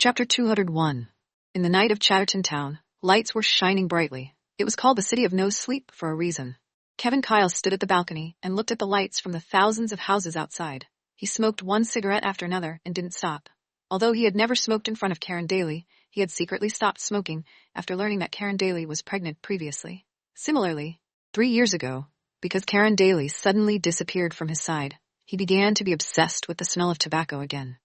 Chapter 201. In the night of Chatterton Town, lights were shining brightly. It was called the City of No Sleep for a reason. Kevin Kyle stood at the balcony and looked at the lights from the thousands of houses outside. He smoked one cigarette after another and didn't stop. Although he had never smoked in front of Karen Daly, he had secretly stopped smoking after learning that Karen Daly was pregnant previously. Similarly, 3 years ago, because Karen Daly suddenly disappeared from his side, he began to be obsessed with the smell of tobacco again.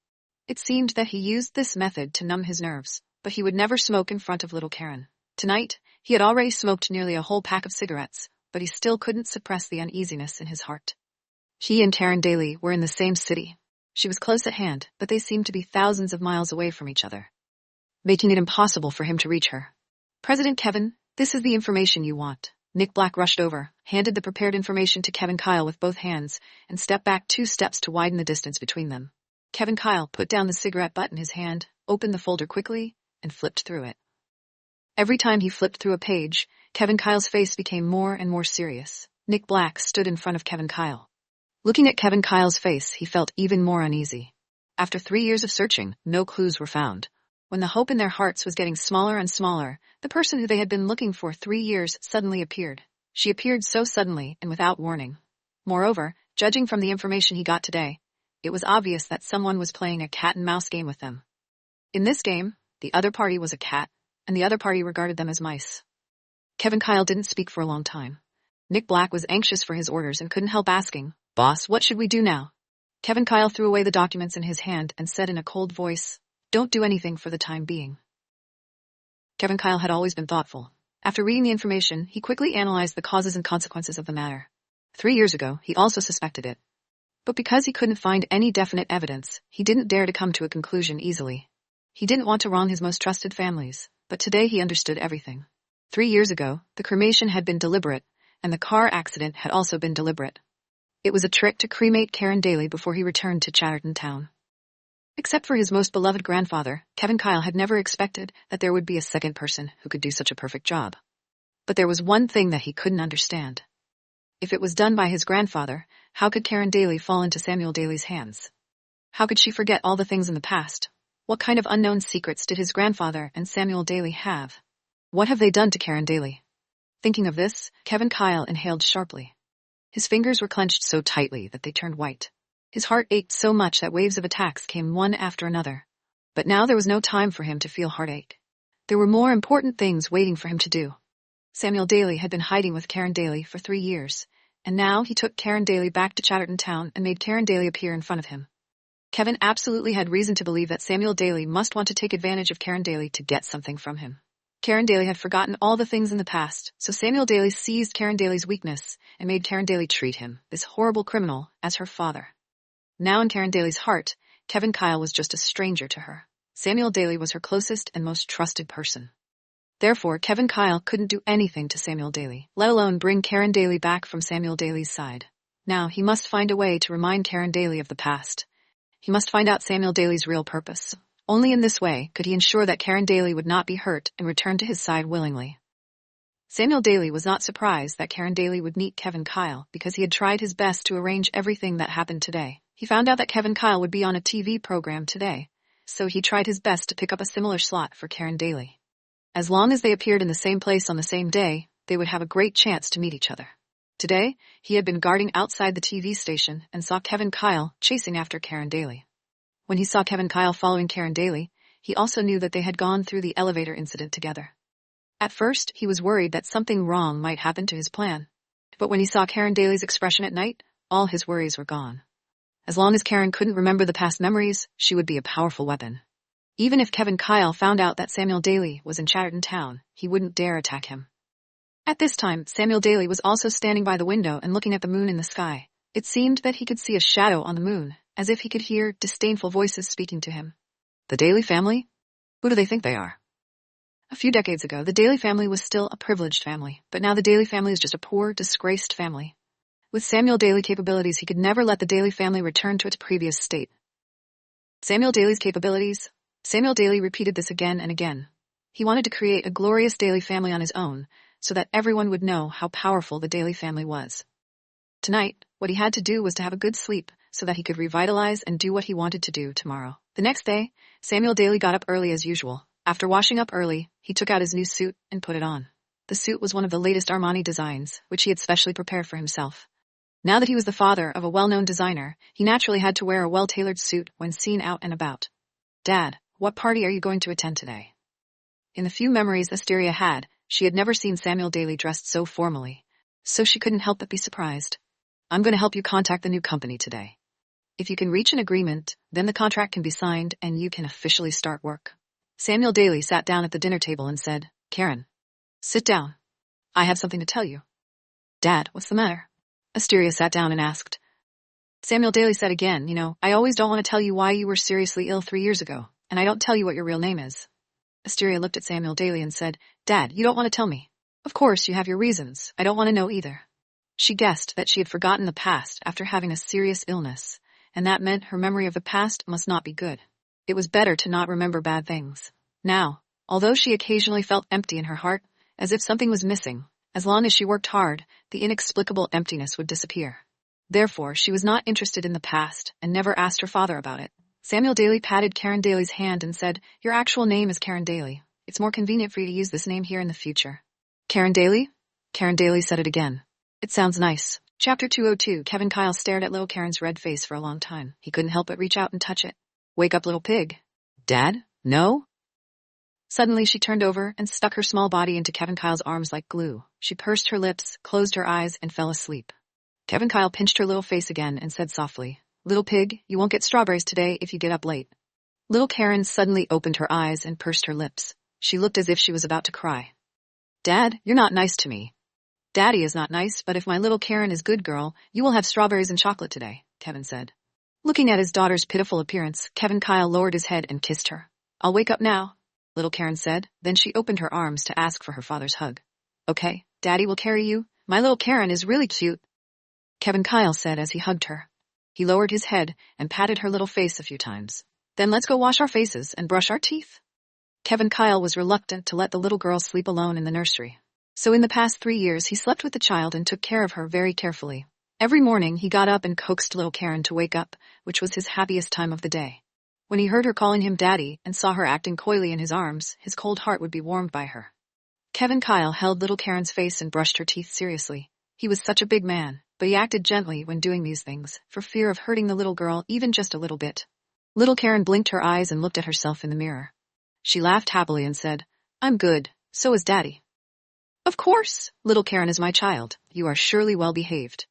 It seemed that he used this method to numb his nerves, but he would never smoke in front of little Karen. Tonight, he had already smoked nearly a whole pack of cigarettes, but he still couldn't suppress the uneasiness in his heart. He and Karen Daly were in the same city. She was close at hand, but they seemed to be thousands of miles away from each other, making it impossible for him to reach her. "President Kevin, this is the information you want." Nick Black rushed over, handed the prepared information to Kevin Kyle with both hands, and stepped back 2 steps to widen the distance between them. Kevin Kyle put down the cigarette butt in his hand, opened the folder quickly, and flipped through it. Every time he flipped through a page, Kevin Kyle's face became more and more serious. Nick Black stood in front of Kevin Kyle. Looking at Kevin Kyle's face, he felt even more uneasy. After 3 years of searching, no clues were found. When the hope in their hearts was getting smaller and smaller, the person who they had been looking for 3 years suddenly appeared. She appeared so suddenly and without warning. Moreover, judging from the information he got today, it was obvious that someone was playing a cat-and-mouse game with them. In this game, the other party was a cat, and the other party regarded them as mice. Kevin Kyle didn't speak for a long time. Nick Black was anxious for his orders and couldn't help asking, "Boss, what should we do now?" Kevin Kyle threw away the documents in his hand and said in a cold voice, "Don't do anything for the time being." Kevin Kyle had always been thoughtful. After reading the information, he quickly analyzed the causes and consequences of the matter. 3 years ago, he also suspected it. But because he couldn't find any definite evidence, he didn't dare to come to a conclusion easily. He didn't want to wrong his most trusted families, but today he understood everything. 3 years ago, the cremation had been deliberate, and the car accident had also been deliberate. It was a trick to cremate Karen Daly before he returned to Chatterton Town. Except for his most beloved grandfather, Kevin Kyle had never expected that there would be a second person who could do such a perfect job. But there was one thing that he couldn't understand. If it was done by his grandfather, how could Karen Daly fall into Samuel Daly's hands? How could she forget all the things in the past? What kind of unknown secrets did his grandfather and Samuel Daly have? What have they done to Karen Daly? Thinking of this, Kevin Kyle inhaled sharply. His fingers were clenched so tightly that they turned white. His heart ached so much that waves of attacks came one after another. But now there was no time for him to feel heartache. There were more important things waiting for him to do. Samuel Daly had been hiding with Karen Daly for 3 years, and now he took Karen Daly back to Chatterton Town and made Karen Daly appear in front of him. Kevin absolutely had reason to believe that Samuel Daly must want to take advantage of Karen Daly to get something from him. Karen Daly had forgotten all the things in the past, so Samuel Daly seized Karen Daly's weakness and made Karen Daly treat him, this horrible criminal, as her father. Now in Karen Daly's heart, Kevin Kyle was just a stranger to her. Samuel Daly was her closest and most trusted person. Therefore, Kevin Kyle couldn't do anything to Samuel Daly, let alone bring Karen Daly back from Samuel Daly's side. Now, he must find a way to remind Karen Daly of the past. He must find out Samuel Daly's real purpose. Only in this way could he ensure that Karen Daly would not be hurt and return to his side willingly. Samuel Daly was not surprised that Karen Daly would meet Kevin Kyle because he had tried his best to arrange everything that happened today. He found out that Kevin Kyle would be on a TV program today, so he tried his best to pick up a similar slot for Karen Daly. As long as they appeared in the same place on the same day, they would have a great chance to meet each other. Today, he had been guarding outside the TV station and saw Kevin Kyle chasing after Karen Daly. When he saw Kevin Kyle following Karen Daly, he also knew that they had gone through the elevator incident together. At first, he was worried that something wrong might happen to his plan. But when he saw Karen Daly's expression at night, all his worries were gone. As long as Karen couldn't remember the past memories, she would be a powerful weapon. Even if Kevin Kyle found out that Samuel Daly was in Chatterton Town, he wouldn't dare attack him. At this time, Samuel Daly was also standing by the window and looking at the moon in the sky. It seemed that he could see a shadow on the moon, as if he could hear disdainful voices speaking to him. The Daly family? Who do they think they are? A few decades ago, the Daly family was still a privileged family, but now the Daly family is just a poor, disgraced family. With Samuel Daly capabilities, he could never let the Daly family return to its previous state. Samuel Daly's capabilities? Samuel Daly repeated this again and again. He wanted to create a glorious Daly family on his own, so that everyone would know how powerful the Daly family was. Tonight, what he had to do was to have a good sleep, so that he could revitalize and do what he wanted to do tomorrow. The next day, Samuel Daly got up early as usual. After washing up early, he took out his new suit and put it on. The suit was one of the latest Armani designs, which he had specially prepared for himself. Now that he was the father of a well-known designer, he naturally had to wear a well-tailored suit when seen out and about. "Dad, what party are you going to attend today?" In the few memories Asteria had, she had never seen Samuel Daly dressed so formally, so she couldn't help but be surprised. "I'm going to help you contact the new company today. If you can reach an agreement, then the contract can be signed and you can officially start work." Samuel Daly sat down at the dinner table and said, "Karen, sit down. I have something to tell you." "Dad, what's the matter?" Asteria sat down and asked. Samuel Daly said again, "I always don't want to tell you why you were seriously ill 3 years ago, and I don't tell you what your real name is." Asteria looked at Samuel Daly and said, "Dad, you don't want to tell me. Of course you have your reasons. I don't want to know either." She guessed that she had forgotten the past after having a serious illness, and that meant her memory of the past must not be good. It was better to not remember bad things. Now, although she occasionally felt empty in her heart, as if something was missing, as long as she worked hard, the inexplicable emptiness would disappear. Therefore, she was not interested in the past and never asked her father about it. Samuel Daly patted Karen Daly's hand and said, "Your actual name is Karen Daly. It's more convenient for you to use this name here in the future." "Karen Daly?" Karen Daly said it again. "It sounds nice." Chapter 202. Kevin Kyle stared at little Karen's red face for a long time. He couldn't help but reach out and touch it. "Wake up, little pig." "Dad? No?" Suddenly she turned over and stuck her small body into Kevin Kyle's arms like glue. She pursed her lips, closed her eyes, and fell asleep. Kevin Kyle pinched her little face again and said softly, "Little pig, you won't get strawberries today if you get up late." Little Karen suddenly opened her eyes and pursed her lips. She looked as if she was about to cry. "Dad, you're not nice to me." "Daddy is not nice, but if my little Karen is good girl, you will have strawberries and chocolate today," Kevin said. Looking at his daughter's pitiful appearance, Kevin Kyle lowered his head and kissed her. "I'll wake up now," little Karen said. Then she opened her arms to ask for her father's hug. "Okay, Daddy will carry you. My little Karen is really cute," Kevin Kyle said as he hugged her. He lowered his head and patted her little face a few times. "Then let's go wash our faces and brush our teeth." Kevin Kyle was reluctant to let the little girl sleep alone in the nursery. So in the past 3 years he slept with the child and took care of her very carefully. Every morning he got up and coaxed little Karen to wake up, which was his happiest time of the day. When he heard her calling him Daddy and saw her acting coyly in his arms, his cold heart would be warmed by her. Kevin Kyle held little Karen's face and brushed her teeth seriously. He was such a big man, but he acted gently when doing these things, for fear of hurting the little girl even just a little bit. Little Karen blinked her eyes and looked at herself in the mirror. She laughed happily and said, "I'm good, so is Daddy." "Of course, little Karen is my child. You are surely well behaved."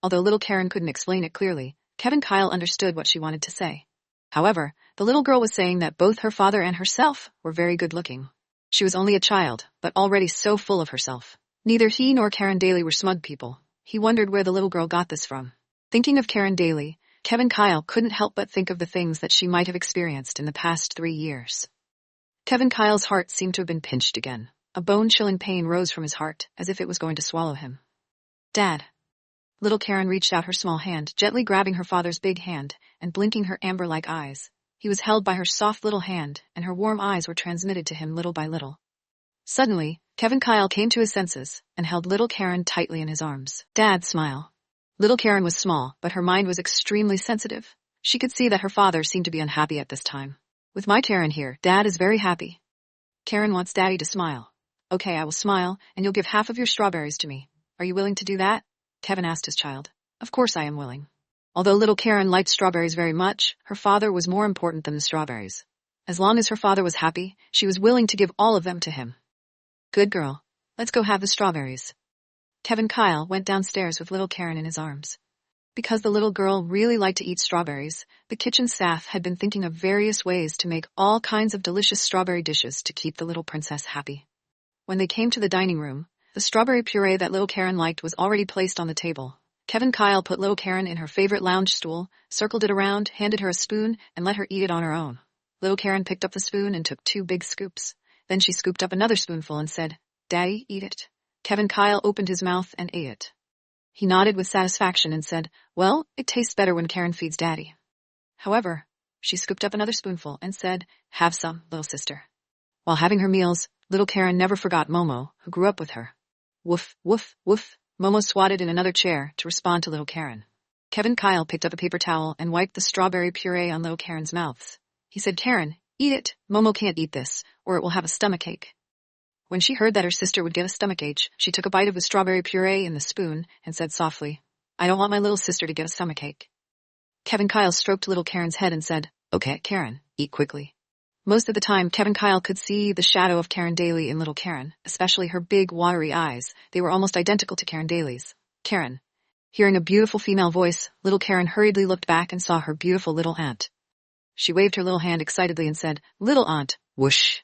Although little Karen couldn't explain it clearly, Kevin Kyle understood what she wanted to say. However, the little girl was saying that both her father and herself were very good looking. She was only a child, but already so full of herself. Neither he nor Karen Daly were smug people. He wondered where the little girl got this from. Thinking of Karen Daly, Kevin Kyle couldn't help but think of the things that she might have experienced in the past 3 years. Kevin Kyle's heart seemed to have been pinched again. A bone-chilling pain rose from his heart, as if it was going to swallow him. "Dad." Little Karen reached out her small hand, gently grabbing her father's big hand and blinking her amber-like eyes. He was held by her soft little hand, and her warm eyes were transmitted to him little by little. Suddenly, Kevin Kyle came to his senses and held little Karen tightly in his arms. "Dad, smile." Little Karen was small, but her mind was extremely sensitive. She could see that her father seemed to be unhappy at this time. "With my Karen here, Dad is very happy." "Karen wants Daddy to smile." "Okay, I will smile, and you'll give half of your strawberries to me. Are you willing to do that?" Kevin asked his child. "Of course I am willing." Although little Karen liked strawberries very much, her father was more important than the strawberries. As long as her father was happy, she was willing to give all of them to him. "Good girl. Let's go have the strawberries." Kevin Kyle went downstairs with little Karen in his arms. Because the little girl really liked to eat strawberries, the kitchen staff had been thinking of various ways to make all kinds of delicious strawberry dishes to keep the little princess happy. When they came to the dining room, the strawberry puree that little Karen liked was already placed on the table. Kevin Kyle put little Karen in her favorite lounge stool, circled it around, handed her a spoon, and let her eat it on her own. Little Karen picked up the spoon and took 2 big scoops. Then she scooped up another spoonful and said, "Daddy, eat it." Kevin Kyle opened his mouth and ate it. He nodded with satisfaction and said, "Well, it tastes better when Karen feeds Daddy." However, she scooped up another spoonful and said, "Have some, little sister." While having her meals, little Karen never forgot Momo, who grew up with her. Woof, woof, woof. Momo swatted in another chair to respond to little Karen. Kevin Kyle picked up a paper towel and wiped the strawberry puree on little Karen's mouths. He said, "Karen, eat it. Momo can't eat this, or it will have a stomachache." When she heard that her sister would get a stomachache, she took a bite of the strawberry puree in the spoon and said softly, "I don't want my little sister to get a stomachache." Kevin Kyle stroked little Karen's head and said, "Okay, Karen, eat quickly." Most of the time, Kevin Kyle could see the shadow of Karen Daly in little Karen, especially her big, watery eyes. They were almost identical to Karen Daly's. Karen. Hearing a beautiful female voice, little Karen hurriedly looked back and saw her beautiful little aunt. She waved her little hand excitedly and said, "Little aunt, whoosh."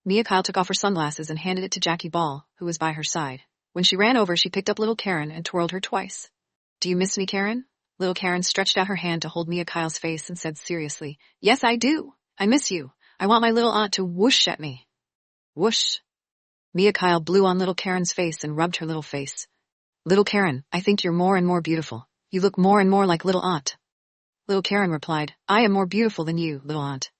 Mia Kyle took off her sunglasses and handed it to Jackie Ball, who was by her side. When she ran over, she picked up little Karen and twirled her twice. "Do you miss me, Karen?" Little Karen stretched out her hand to hold Mia Kyle's face and said seriously, "Yes, I do. I miss you. I want my little aunt to whoosh at me." Whoosh. Mia Kyle blew on little Karen's face and rubbed her little face. "Little Karen, I think you're more and more beautiful. You look more and more like little aunt." Little Karen replied, "I am more beautiful than you, little aunt."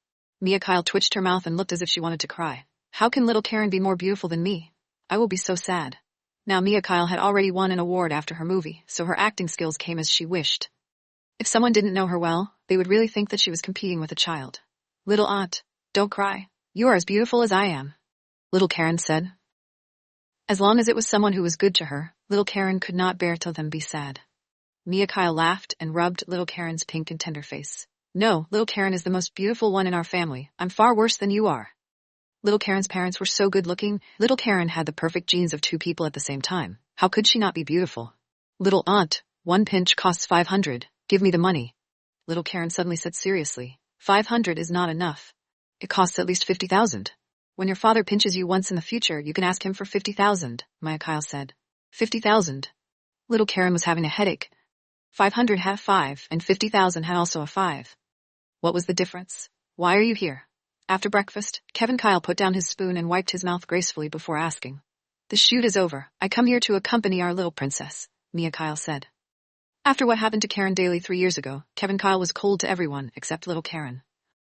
Mia Kyle twitched her mouth and looked as if she wanted to cry. "How can little Karen be more beautiful than me? I will be so sad." Now Mia Kyle had already won an award after her movie, so her acting skills came as she wished. If someone didn't know her well, they would really think that she was competing with a child. "Little aunt, don't cry. You are as beautiful as I am," little Karen said. As long as it was someone who was good to her, little Karen could not bear to them be sad. Mia Kyle laughed and rubbed little Karen's pink and tender face. "No, little Karen is the most beautiful one in our family. I'm far worse than you are." Little Karen's parents were so good-looking. Little Karen had the perfect genes of two people at the same time. How could she not be beautiful? "Little aunt, one pinch costs 500. Give me the money." Little Karen suddenly said seriously, 500 is not enough. It costs at least 50,000. "When your father pinches you once in the future, you can ask him for 50,000, Mia Kyle said. 50,000. Little Karen was having a headache. 500 had a 5, and 50,000 had also a 5. What was the difference? "Why are you here?" After breakfast, Kevin Kyle put down his spoon and wiped his mouth gracefully before asking. "The shoot is over. I come here to accompany our little princess," Mia Kyle said. After what happened to Karen Daly 3 years ago, Kevin Kyle was cold to everyone except little Karen.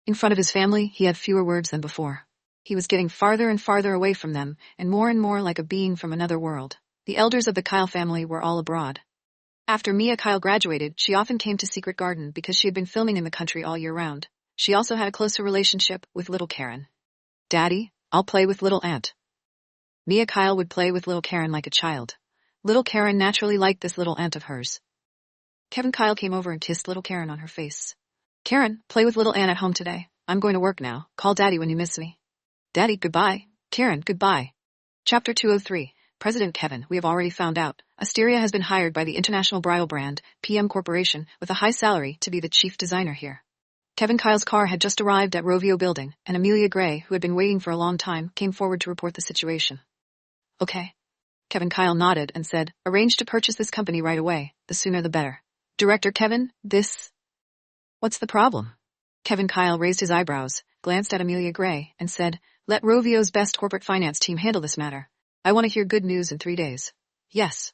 In front of his family, he had fewer words than before. He was getting farther and farther away from them, and more like a being from another world. The elders of the Kyle family were all abroad. After Mia Kyle graduated, she often came to Secret Garden because she had been filming in the country all year round. She also had a closer relationship with little Karen. "Daddy, I'll play with little aunt." Mia Kyle would play with little Karen like a child. Little Karen naturally liked this little aunt of hers. Kevin Kyle came over and kissed little Karen on her face. "Karen, play with little Ann at home today. I'm going to work now. Call Daddy when you miss me." "Daddy, goodbye." "Karen, goodbye." Chapter 203. President Kevin, we have already found out. Asteria has been hired by the international bridal brand, PM Corporation, with a high salary to be the chief designer here. Kevin Kyle's car had just arrived at Rovio Building, and Amelia Gray, who had been waiting for a long time, came forward to report the situation. "Okay." Kevin Kyle nodded and said, "Arrange to purchase this company right away. The sooner the better." "Director Kevin, this..." "What's the problem?" Kevin Kyle raised his eyebrows, glanced at Amelia Gray, and said, "Let Rovio's best corporate finance team handle this matter. I want to hear good news in 3 days." "Yes."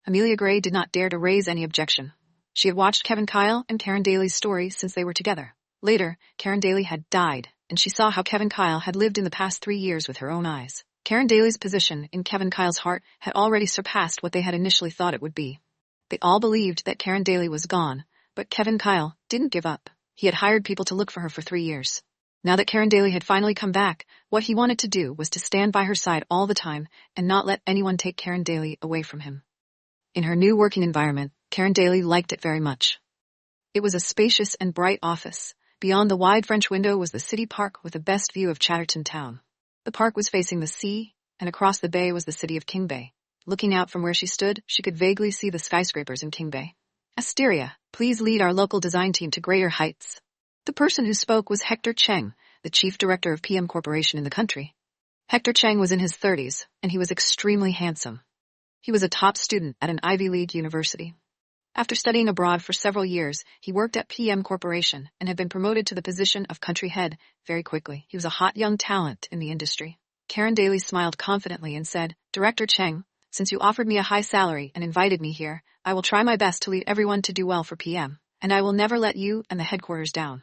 Amelia Gray did not dare to raise any objection. She had watched Kevin Kyle and Karen Daly's story since they were together. Later, Karen Daly had died, and she saw how Kevin Kyle had lived in the past 3 years with her own eyes. Karen Daly's position in Kevin Kyle's heart had already surpassed what they had initially thought it would be. They all believed that Karen Daly was gone, but Kevin Kyle didn't give up. He had hired people to look for her for 3 years. Now that Karen Daly had finally come back, what he wanted to do was to stand by her side all the time and not let anyone take Karen Daly away from him. In her new working environment, Karen Daly liked it very much. It was a spacious and bright office. Beyond the wide French window was the city park with the best view of Chatterton town. The park was facing the sea, and across the bay was the city of King Bay. Looking out from where she stood, she could vaguely see the skyscrapers in King Bay. "Asteria, please lead our local design team to greater heights." The person who spoke was Hector Cheng, the chief director of PM Corporation in the country. Hector Cheng was in his 30s, and he was extremely handsome. He was a top student at an Ivy League university. After studying abroad for several years, he worked at PM Corporation and had been promoted to the position of country head very quickly. He was a hot young talent in the industry. Karen Daly smiled confidently and said, "Director Cheng, since you offered me a high salary and invited me here, I will try my best to lead everyone to do well for PM, and I will never let you and the headquarters down."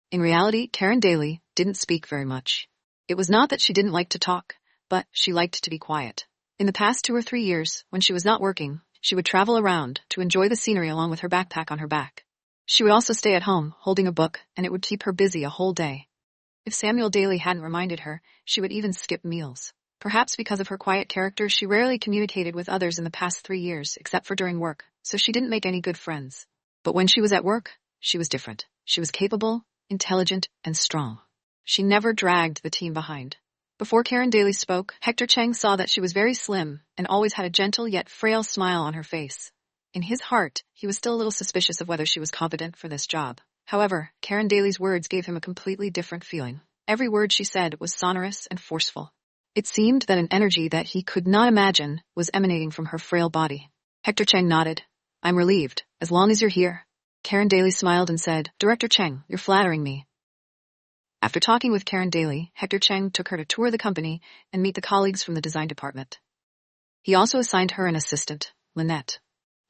In reality, Karen Daly didn't speak very much. It was not that she didn't like to talk, but she liked to be quiet. In the past 2 or 3 years, when she was not working, She would travel around to enjoy the scenery along with her backpack on her back. She would also stay at home, holding a book, and it would keep her busy a whole day. If Samuel Daly hadn't reminded her, she would even skip meals. Perhaps because of her quiet character, she rarely communicated with others in the past 3 years, except for during work, so she didn't make any good friends. But when she was at work, she was different. She was capable, intelligent, and strong. She never dragged the team behind. Before Karen Daly spoke, Hector Cheng saw that she was very slim and always had a gentle yet frail smile on her face. In his heart, he was still a little suspicious of whether she was competent for this job. However, Karen Daly's words gave him a completely different feeling. Every word she said was sonorous and forceful. It seemed that an energy that he could not imagine was emanating from her frail body. Hector Cheng nodded. I'm relieved, as long as you're here. Karen Daly smiled and said, Director Cheng, you're flattering me. After talking with Karen Daly, Hector Cheng took her to tour the company and meet the colleagues from the design department. He also assigned her an assistant, Lynette.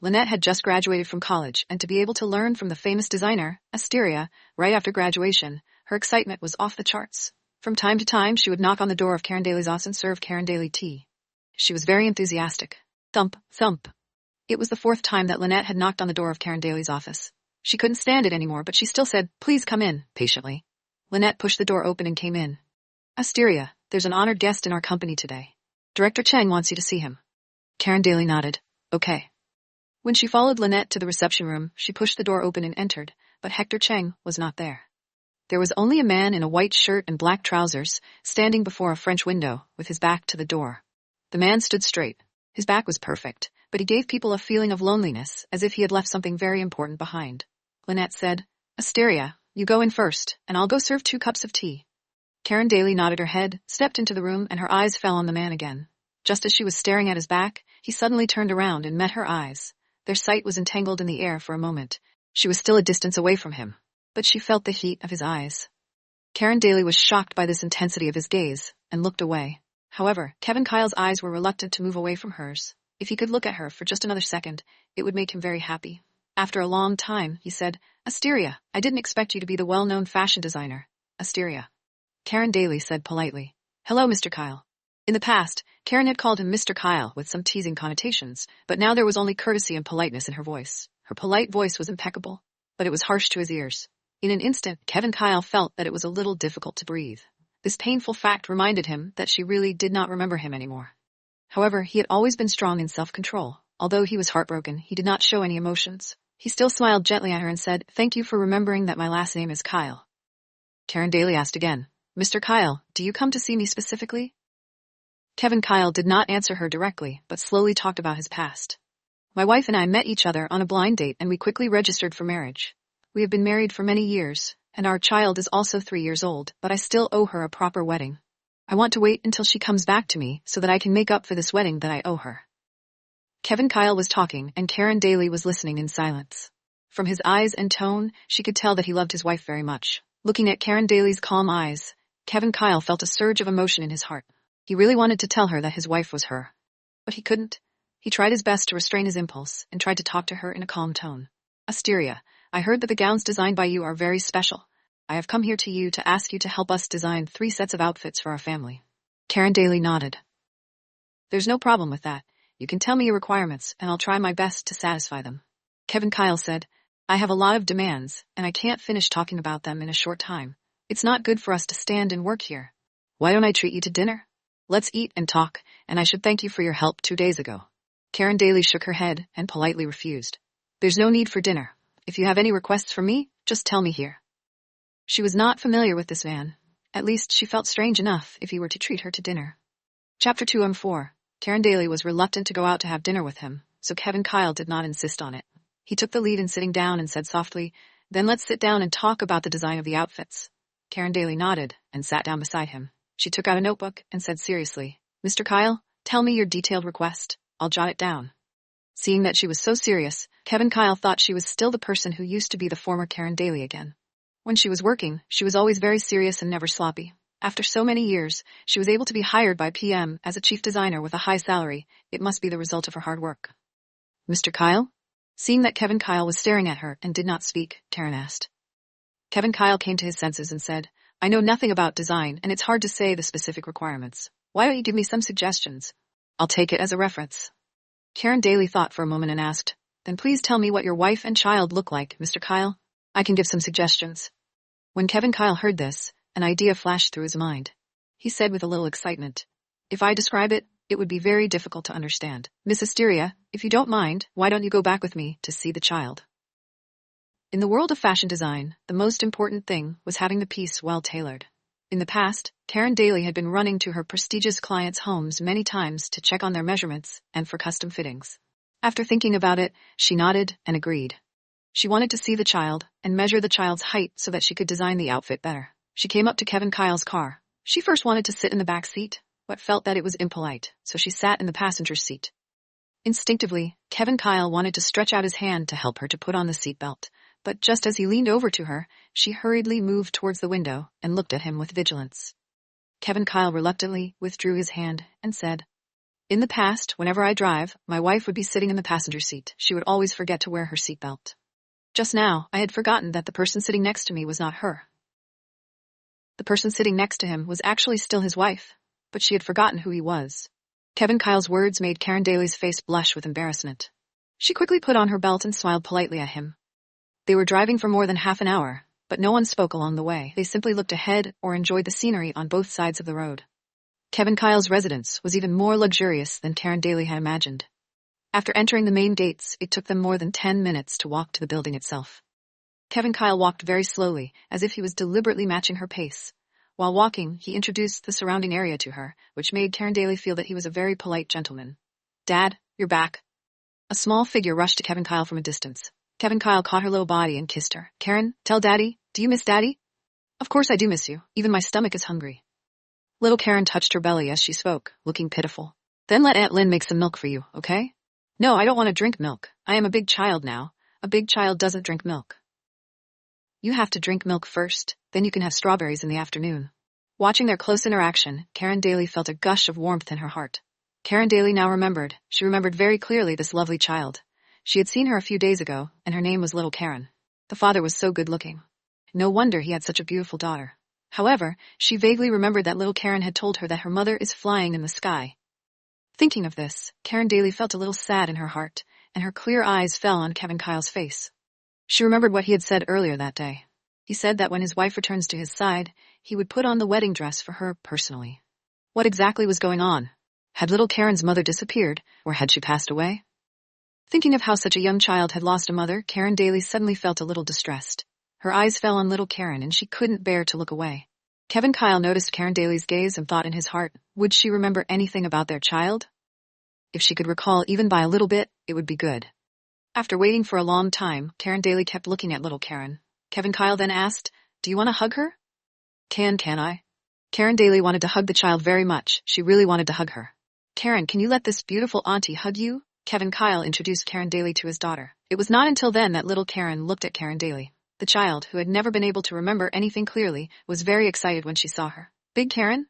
Lynette had just graduated from college, and to be able to learn from the famous designer, Asteria, right after graduation, her excitement was off the charts. From time to time, she would knock on the door of Karen Daly's office and serve Karen Daly tea. She was very enthusiastic. Thump, thump. It was the 4th time that Lynette had knocked on the door of Karen Daly's office. She couldn't stand it anymore, but she still said, Please come in, patiently. Lynette pushed the door open and came in. Asteria, there's an honored guest in our company today. Director Cheng wants you to see him. Karen Daly nodded. Okay. When she followed Lynette to the reception room, she pushed the door open and entered, but Hector Cheng was not there. There was only a man in a white shirt and black trousers, standing before a French window, with his back to the door. The man stood straight. His back was perfect, but he gave people a feeling of loneliness, as if he had left something very important behind. Lynette said, Asteria, you go in first, and I'll go serve 2 cups of tea. Karen Daly nodded her head, stepped into the room, and her eyes fell on the man again. Just as she was staring at his back, he suddenly turned around and met her eyes. Their sight was entangled in the air for a moment. She was still a distance away from him, but she felt the heat of his eyes. Karen Daly was shocked by this intensity of his gaze, and looked away. However, Kevin Kyle's eyes were reluctant to move away from hers. If he could look at her for just another second, it would make him very happy. After a long time, he said, Asteria, I didn't expect you to be the well-known fashion designer. Asteria. Karen Daly said politely, Hello, Mr. Kyle. In the past, Karen had called him Mr. Kyle with some teasing connotations, but now there was only courtesy and politeness in her voice. Her polite voice was impeccable, but it was harsh to his ears. In an instant, Kevin Kyle felt that it was a little difficult to breathe. This painful fact reminded him that she really did not remember him anymore. However, he had always been strong in self-control. Although he was heartbroken, he did not show any emotions. He still smiled gently at her and said, Thank you for remembering that my last name is Kyle. Karen Daly asked again, Mr. Kyle, do you come to see me specifically? Kevin Kyle did not answer her directly, but slowly talked about his past. My wife and I met each other on a blind date and we quickly registered for marriage. We have been married for many years, and our child is also 3 years old, but I still owe her a proper wedding. I want to wait until she comes back to me so that I can make up for this wedding that I owe her. Kevin Kyle was talking, and Karen Daly was listening in silence. From his eyes and tone, she could tell that he loved his wife very much. Looking at Karen Daly's calm eyes, Kevin Kyle felt a surge of emotion in his heart. He really wanted to tell her that his wife was her. But he couldn't. He tried his best to restrain his impulse, and tried to talk to her in a calm tone. Asteria, I heard that the gowns designed by you are very special. I have come here to you to ask you to help us design 3 sets of outfits for our family. Karen Daly nodded. There's no problem with that. You can tell me your requirements, and I'll try my best to satisfy them. Kevin Kyle said, I have a lot of demands, and I can't finish talking about them in a short time. It's not good for us to stand and work here. Why don't I treat you to dinner? Let's eat and talk, and I should thank you for your help 2 days ago. Karen Daly shook her head and politely refused. There's no need for dinner. If you have any requests for me, just tell me here. She was not familiar with this man. At least she felt strange enough if he were to treat her to dinner. Chapter 2:4. Karen Daly was reluctant to go out to have dinner with him, so Kevin Kyle did not insist on it. He took the lead in sitting down and said softly, Then let's sit down and talk about the design of the outfits. Karen Daly nodded and sat down beside him. She took out a notebook and said seriously, Mr. Kyle, tell me your detailed request. I'll jot it down. Seeing that she was so serious, Kevin Kyle thought she was still the person who used to be the former Karen Daly again. When she was working, she was always very serious and never sloppy. After so many years, she was able to be hired by PM as a chief designer with a high salary. It must be the result of her hard work. Mr. Kyle? Seeing that Kevin Kyle was staring at her and did not speak, Karen asked. Kevin Kyle came to his senses and said, I know nothing about design, and it's hard to say the specific requirements. Why don't you give me some suggestions? I'll take it as a reference. Karen Daly thought for a moment and asked, "Then please tell me what your wife and child look like, Mr. Kyle. I can give some suggestions." When Kevin Kyle heard this, an idea flashed through his mind. He said with a little excitement, "If I describe it, it would be very difficult to understand. Miss Asteria, if you don't mind, why don't you go back with me to see the child?" In the world of fashion design, the most important thing was having the piece well tailored. In the past, Karen Daly had been running to her prestigious clients' homes many times to check on their measurements and for custom fittings. After thinking about it, she nodded and agreed. She wanted to see the child and measure the child's height so that she could design the outfit better. She came up to Kevin Kyle's car. She first wanted to sit in the back seat, but felt that it was impolite, so she sat in the passenger seat. Instinctively, Kevin Kyle wanted to stretch out his hand to help her to put on the seatbelt, but just as he leaned over to her, she hurriedly moved towards the window and looked at him with vigilance. Kevin Kyle reluctantly withdrew his hand and said, "In the past, whenever I drive, my wife would be sitting in the passenger seat. She would always forget to wear her seatbelt. Just now, I had forgotten that the person sitting next to me was not her." The person sitting next to him was actually still his wife, but she had forgotten who he was. Kevin Kyle's words made Karen Daly's face blush with embarrassment. She quickly put on her belt and smiled politely at him. They were driving for more than half an hour, but no one spoke along the way. They simply looked ahead or enjoyed the scenery on both sides of the road. Kevin Kyle's residence was even more luxurious than Karen Daly had imagined. After entering the main gates, it took them more than 10 minutes to walk to the building itself. Kevin Kyle walked very slowly, as if he was deliberately matching her pace. While walking, he introduced the surrounding area to her, which made Karen Daly feel that he was a very polite gentleman. "Dad, you're back." A small figure rushed to Kevin Kyle from a distance. Kevin Kyle caught her little body and kissed her. "Karen, tell Daddy, do you miss Daddy?" "Of course I do miss you. Even my stomach is hungry." Little Karen touched her belly as she spoke, looking pitiful. "Then let Aunt Lynn make some milk for you, okay?" "No, I don't want to drink milk. I am a big child now. A big child doesn't drink milk." "You have to drink milk first, then you can have strawberries in the afternoon." Watching their close interaction, Karen Daly felt a gush of warmth in her heart. Karen Daly now remembered. She remembered very clearly this lovely child. She had seen her a few days ago, and her name was Little Karen. The father was so good-looking. No wonder he had such a beautiful daughter. However, she vaguely remembered that Little Karen had told her that her mother is flying in the sky. Thinking of this, Karen Daly felt a little sad in her heart, and her clear eyes fell on Kevin Kyle's face. She remembered what he had said earlier that day. He said that when his wife returns to his side, he would put on the wedding dress for her personally. What exactly was going on? Had Little Karen's mother disappeared, or had she passed away? Thinking of how such a young child had lost a mother, Karen Daly suddenly felt a little distressed. Her eyes fell on Little Karen, and she couldn't bear to look away. Kevin Kyle noticed Karen Daly's gaze and thought in his heart, would she remember anything about their child? If she could recall even by a little bit, it would be good. After waiting for a long time, Karen Daly kept looking at Little Karen. Kevin Kyle then asked, "Do you want to hug her?" Can I?" Karen Daly wanted to hug the child very much. She really wanted to hug her. "Karen, can you let this beautiful auntie hug you?" Kevin Kyle introduced Karen Daly to his daughter. It was not until then that Little Karen looked at Karen Daly. The child, who had never been able to remember anything clearly, was very excited when she saw her. "Big Karen?"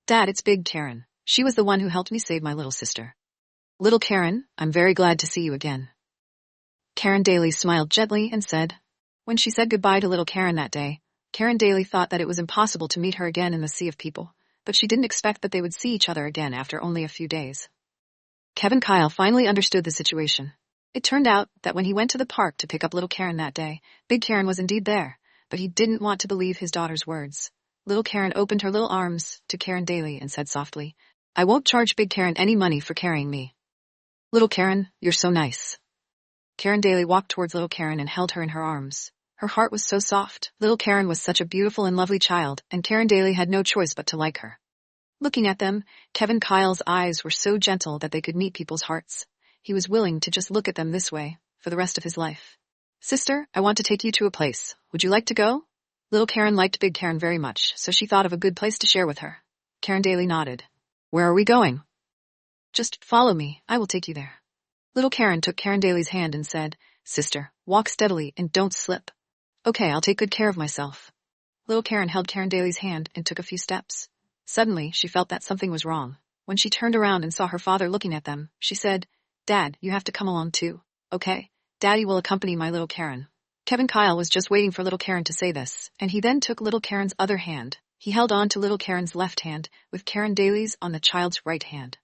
"Dad, it's Big Karen. She was the one who helped me save my little sister." "Little Karen, I'm very glad to see you again." Karen Daly smiled gently and said. When she said goodbye to Little Karen that day, Karen Daly thought that it was impossible to meet her again in the sea of people, but she didn't expect that they would see each other again after only a few days. Kevin Kyle finally understood the situation. It turned out that when he went to the park to pick up Little Karen that day, Big Karen was indeed there, but he didn't want to believe his daughter's words. Little Karen opened her little arms to Karen Daly and said softly, "I won't charge Big Karen any money for carrying me." "Little Karen, you're so nice." Karen Daly walked towards Little Karen and held her in her arms. Her heart was so soft. Little Karen was such a beautiful and lovely child, and Karen Daly had no choice but to like her. Looking at them, Kevin Kyle's eyes were so gentle that they could meet people's hearts. He was willing to just look at them this way for the rest of his life. "Sister, I want to take you to a place. Would you like to go?" Little Karen liked Big Karen very much, so she thought of a good place to share with her. Karen Daly nodded. "Where are we going?" "Just follow me. I will take you there." Little Karen took Karen Daly's hand and said, "Sister, walk steadily and don't slip." "Okay, I'll take good care of myself." Little Karen held Karen Daly's hand and took a few steps. Suddenly, she felt that something was wrong. When she turned around and saw her father looking at them, she said, "Dad, you have to come along too, okay? Daddy will accompany my Little Karen." Kevin Kyle was just waiting for Little Karen to say this, and he then took Little Karen's other hand. He held on to Little Karen's left hand, with Karen Daly's on the child's right hand.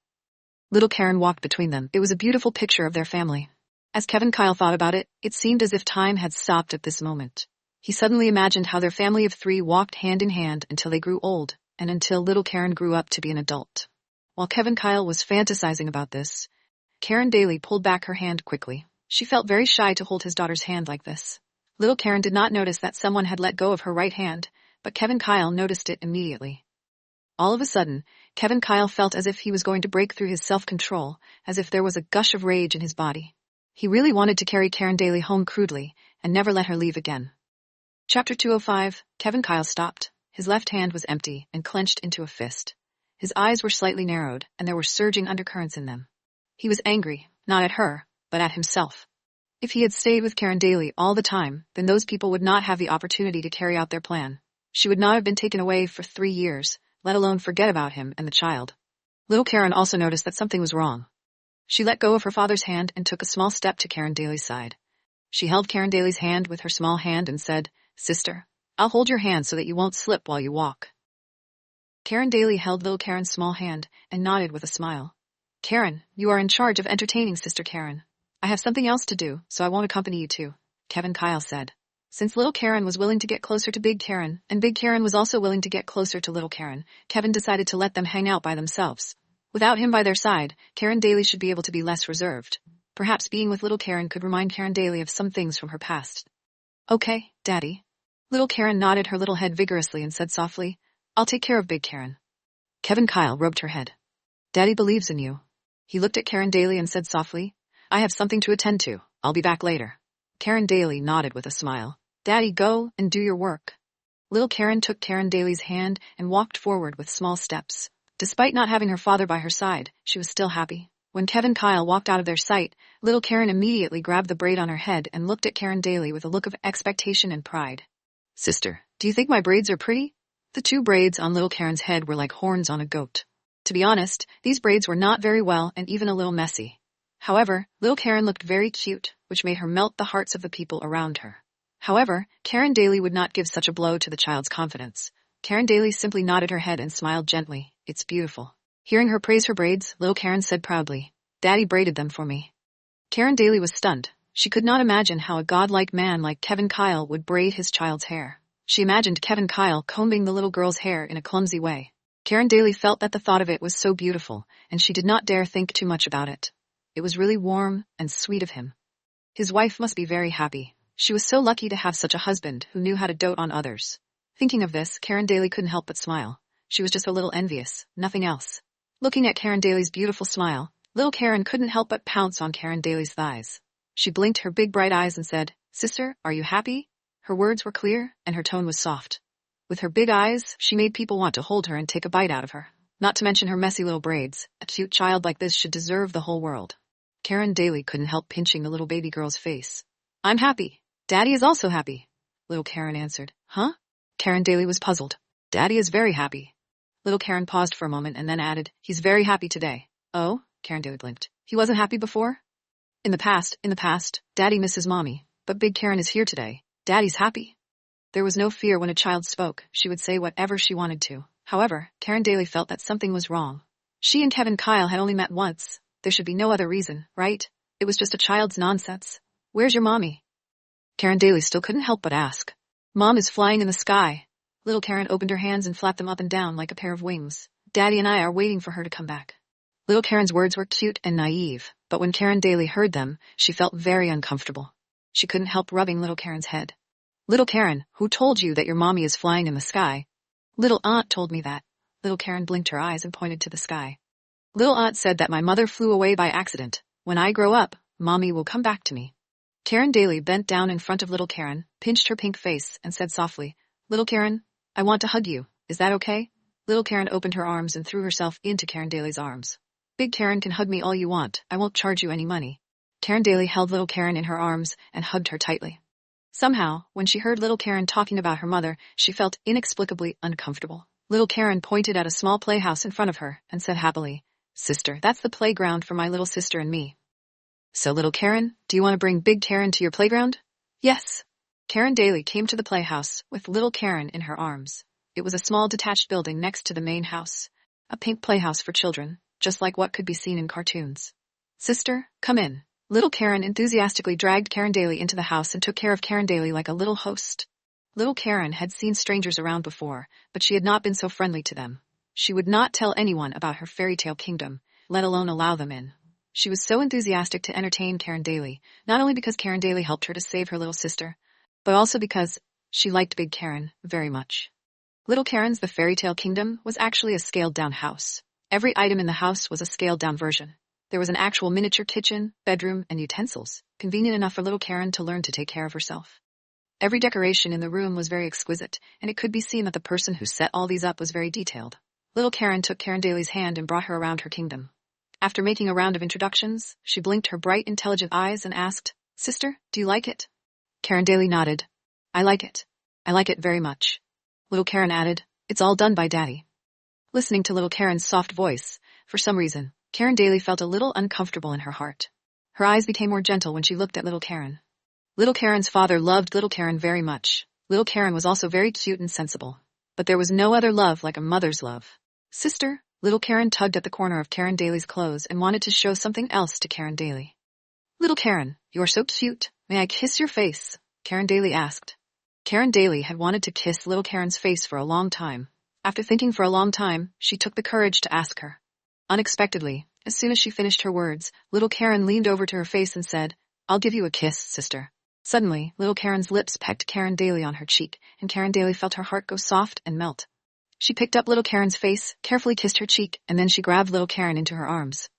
Little Karen walked between them. It was a beautiful picture of their family. As Kevin Kyle thought about it, it seemed as if time had stopped at this moment. He suddenly imagined how their family of 3 walked hand in hand until they grew old, and until little Karen grew up to be an adult. While Kevin Kyle was fantasizing about this, Karen Daly pulled back her hand quickly. She felt very shy to hold his daughter's hand like this. Little Karen did not notice that someone had let go of her right hand, but Kevin Kyle noticed it immediately. All of a sudden, Kevin Kyle felt as if he was going to break through his self-control, as if there was a gush of rage in his body. He really wanted to carry Karen Daly home crudely, and never let her leave again. Chapter 205, Kevin Kyle stopped. His left hand was empty and clenched into a fist. His eyes were slightly narrowed, and there were surging undercurrents in them. He was angry, not at her, but at himself. If he had stayed with Karen Daly all the time, then those people would not have the opportunity to carry out their plan. She would not have been taken away for 3 years, let alone forget about him and the child. Little Karen also noticed that something was wrong. She let go of her father's hand and took a small step to Karen Daly's side. She held Karen Daly's hand with her small hand and said, "Sister, I'll hold your hand so that you won't slip while you walk." Karen Daly held little Karen's small hand and nodded with a smile. "Karen, you are in charge of entertaining Sister Karen. I have something else to do, so I won't accompany you too," Kevin Kyle said. Since little Karen was willing to get closer to Big Karen, and Big Karen was also willing to get closer to little Karen, Kevin decided to let them hang out by themselves. Without him by their side, Karen Daly should be able to be less reserved. Perhaps being with little Karen could remind Karen Daly of some things from her past. "Okay, Daddy." Little Karen nodded her little head vigorously and said softly, "I'll take care of Big Karen." Kevin Kyle rubbed her head. "Daddy believes in you." He looked at Karen Daly and said softly, "I have something to attend to. I'll be back later." Karen Daly nodded with a smile. "Daddy, go and do your work." Little Karen took Karen Daly's hand and walked forward with small steps. Despite not having her father by her side, she was still happy. When Kevin Kyle walked out of their sight, little Karen immediately grabbed the braid on her head and looked at Karen Daly with a look of expectation and pride. "Sister, do you think my braids are pretty?" The 2 braids on little Karen's head were like horns on a goat. To be honest, these braids were not very well and even a little messy. However, little Karen looked very cute, which made her melt the hearts of the people around her. However, Karen Daly would not give such a blow to the child's confidence. Karen Daly simply nodded her head and smiled gently. "It's beautiful." Hearing her praise her braids, little Karen said proudly, "Daddy braided them for me." Karen Daly was stunned. She could not imagine how a godlike man like Kevin Kyle would braid his child's hair. She imagined Kevin Kyle combing the little girl's hair in a clumsy way. Karen Daly felt that the thought of it was so beautiful, and she did not dare think too much about it. It was really warm and sweet of him. His wife must be very happy. She was so lucky to have such a husband who knew how to dote on others. Thinking of this, Karen Daly couldn't help but smile. She was just a little envious, nothing else. Looking at Karen Daly's beautiful smile, little Karen couldn't help but pounce on Karen Daly's thighs. She blinked her big bright eyes and said, "Sister, are you happy?" Her words were clear, and her tone was soft. With her big eyes, she made people want to hold her and take a bite out of her. Not to mention her messy little braids. A cute child like this should deserve the whole world. Karen Daly couldn't help pinching the little baby girl's face. "I'm happy. Daddy is also happy," little Karen answered. "Huh?" Karen Daly was puzzled. "Daddy is very happy." Little Karen paused for a moment and then added, "He's very happy today." "Oh?" Karen Daly blinked. "He wasn't happy before?" In the past, Daddy misses Mommy, but Big Karen is here today. Daddy's happy." There was no fear when a child spoke. She would say whatever she wanted to. However, Karen Daly felt that something was wrong. She and Kevin Kyle had only met once. There should be no other reason, right? It was just a child's nonsense. "Where's your mommy?" Karen Daly still couldn't help but ask. "Mom is flying in the sky." Little Karen opened her hands and flapped them up and down like a pair of wings. "Daddy and I are waiting for her to come back." Little Karen's words were cute and naive, but when Karen Daly heard them, she felt very uncomfortable. She couldn't help rubbing little Karen's head. "Little Karen, who told you that your mommy is flying in the sky?" "Little Aunt told me that." Little Karen blinked her eyes and pointed to the sky. "Little Aunt said that my mother flew away by accident. When I grow up, Mommy will come back to me." Karen Daly bent down in front of little Karen, pinched her pink face, and said softly, "Little Karen, I want to hug you. Is that okay?" Little Karen opened her arms and threw herself into Karen Daly's arms. "Big Karen can hug me all you want. I won't charge you any money." Karen Daly held little Karen in her arms and hugged her tightly. Somehow, when she heard little Karen talking about her mother, she felt inexplicably uncomfortable. Little Karen pointed at a small playhouse in front of her and said happily, "Sister, that's the playground for my little sister and me." "So little Karen, do you want to bring Big Karen to your playground?" "Yes." Karen Daly came to the playhouse with little Karen in her arms. It was a small detached building next to the main house, a pink playhouse for children. just like what could be seen in cartoons. Sister, come in. Little Karen enthusiastically dragged Karen Daly into the house and took care of Karen Daly like a little host. Little Karen had seen strangers around before, but she had not been so friendly to them. She would not tell anyone about her fairy tale kingdom, let alone allow them in. She was so enthusiastic to entertain Karen Daly, not only because Karen Daly helped her to save her little sister, but also because she liked Big Karen very much. Little Karen's The Fairy Tale Kingdom was actually a scaled-down house. Every item in the house was a scaled-down version. There was an actual miniature kitchen, bedroom, and utensils, convenient enough for little Karen to learn to take care of herself. Every decoration in the room was very exquisite, and it could be seen that the person who set all these up was very detailed. Little Karen took Karen Daly's hand and brought her around her kingdom. After making a round of introductions, she blinked her bright, intelligent eyes and asked, "Sister, do you like it?" Karen Daly nodded. "I like it. I like it very much." Little Karen added, "It's all done by Daddy." Listening to little Karen's soft voice, for some reason, Karen Daly felt a little uncomfortable in her heart. Her eyes became more gentle when she looked at little Karen. Little Karen's father loved little Karen very much. Little Karen was also very cute and sensible. But there was no other love like a mother's love. "Sister," little Karen tugged at the corner of Karen Daly's clothes and wanted to show something else to Karen Daly. "Little Karen, you are so cute. May I kiss your face?" Karen Daly asked. Karen Daly had wanted to kiss little Karen's face for a long time. After thinking for a long time, she took the courage to ask her. Unexpectedly, as soon as she finished her words, little Karen leaned over to her face and said, "I'll give you a kiss, sister." Suddenly, little Karen's lips pecked Karen Daly on her cheek, and Karen Daly felt her heart go soft and melt. She picked up little Karen's face, carefully kissed her cheek, and then she grabbed little Karen into her arms.